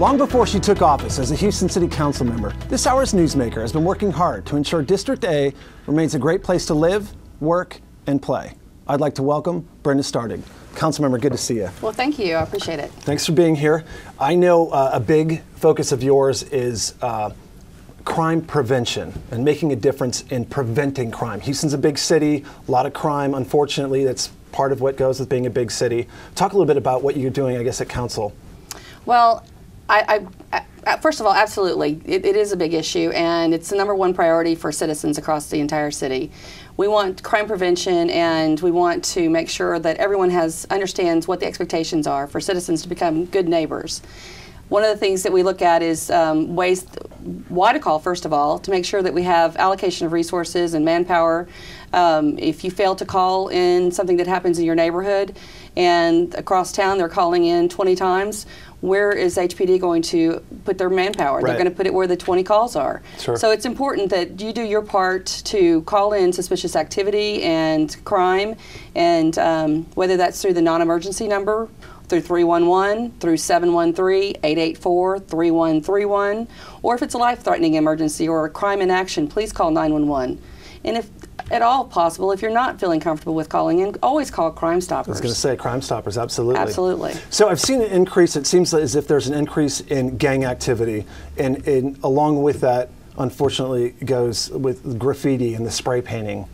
Long before she took office as a Houston City Council member, this hour's newsmaker has been working hard to ensure District A remains a great place to live, work, and play. I'd like to welcome Brenda Stardig. Councilmember, good to see you. Well, thank you. I appreciate it. Thanks for being here. I know a big focus of yours is crime prevention and making a difference in preventing crime. Houston's a big city, a lot of crime, unfortunately. That's part of what goes with being a big city. Talk a little bit about what you're doing, I guess, at Council. Well, first of all, absolutely. It is a big issue, and it's the #1 priority for citizens across the entire city. We want crime prevention, and we want to make sure that everyone understands what the expectations are for citizens to become good neighbors. One of the things that we look at is ways, why to call, first of all, to make sure that we have allocation of resources and manpower. If you fail to call in something that happens in your neighborhood and across town they're calling in 20 times, where is HPD going to put their manpower? Right. They're going to put it where the 20 calls are. Sure. So it's important that you do your part to call in suspicious activity and crime, and whether that's through the non-emergency number, through 311, through 713-884-3131, or if it's a life-threatening emergency or a crime in action, please call 911. And if at all possible, if you're not feeling comfortable with calling in, always call Crime Stoppers. I was going to say Crime Stoppers, absolutely. Absolutely. So I've seen an increase, it seems as if there's an increase in gang activity, and along with that, unfortunately, goes with graffiti and the spray painting.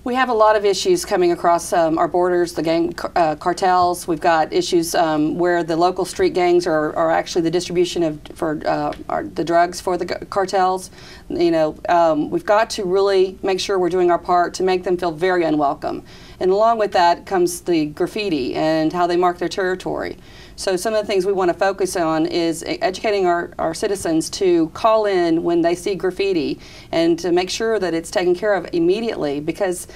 We have a lot of issues coming across our borders, the gang cartels. We've got issues where the local street gangs are actually the distribution for the drugs for the cartels. You know, we've got to really make sure we're doing our part to make them feel very unwelcome. And along with that comes the graffiti and how they mark their territory. So some of the things we want to focus on is educating our citizens to call in when they see graffiti and to make sure that it's taken care of immediately, because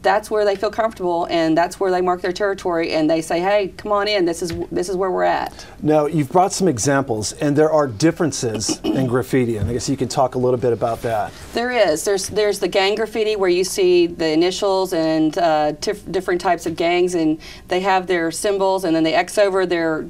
that's where they feel comfortable and that's where they mark their territory and they say, hey, come on in, this is where we're at. Now, you've brought some examples, and there are differences in graffiti, and I guess you can talk a little bit about that. There is. There's the gang graffiti where you see the initials and different types of gangs, and they have their symbols, and then they X over their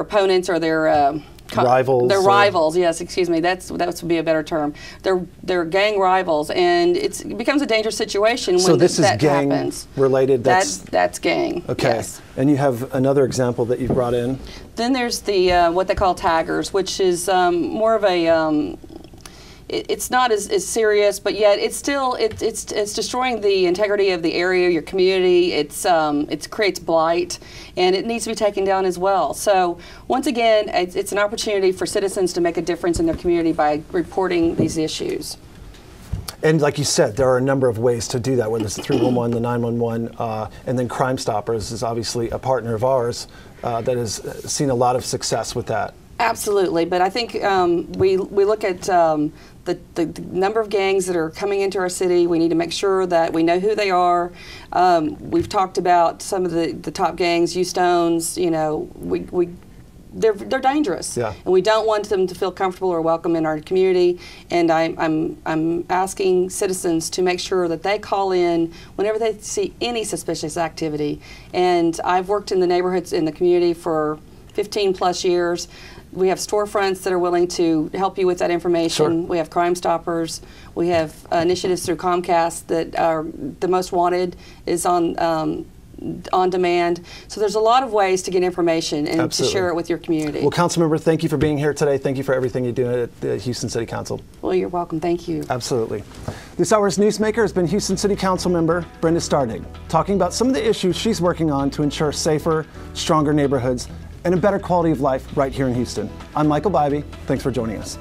opponents or their rivals. They're rivals, yes, excuse me. That would be a better term. They're gang rivals, and it becomes a dangerous situation when that happens. So this is gang related? That's gang. Okay. Yes. And you have another example that you've brought in? Then there's the what they call taggers, which is more of a it's not as serious, but yet it's still it's destroying the integrity of the area, your community. It creates blight, and it needs to be taken down as well. So once again, it's an opportunity for citizens to make a difference in their community by reporting these issues. And like you said, there are a number of ways to do that, whether it's the 311, the 911, and then Crime Stoppers is obviously a partner of ours that has seen a lot of success with that. Absolutely, but I think we look at the number of gangs that are coming into our city. We need to make sure that we know who they are. We've talked about some of the top gangs, U-Stones. You know, they're dangerous, yeah. And we don't want them to feel comfortable or welcome in our community. And I'm asking citizens to make sure that they call in whenever they see any suspicious activity. And I've worked in the neighborhoods in the community for 15+ years. We have storefronts that are willing to help you with that information. Sure. We have Crime Stoppers. We have initiatives through Comcast that are the most wanted is on demand. So there's a lot of ways to get information and Absolutely. to share it with your community. Well, Councilmember, thank you for being here today. Thank you for everything you do at the Houston City Council. Well, you're welcome. Thank you. Absolutely. This hour's newsmaker has been Houston City Council member Brenda Stardig, talking about some of the issues she's working on to ensure safer, stronger neighborhoods and a better quality of life right here in Houston. I'm Michael Bybee. Thanks for joining us.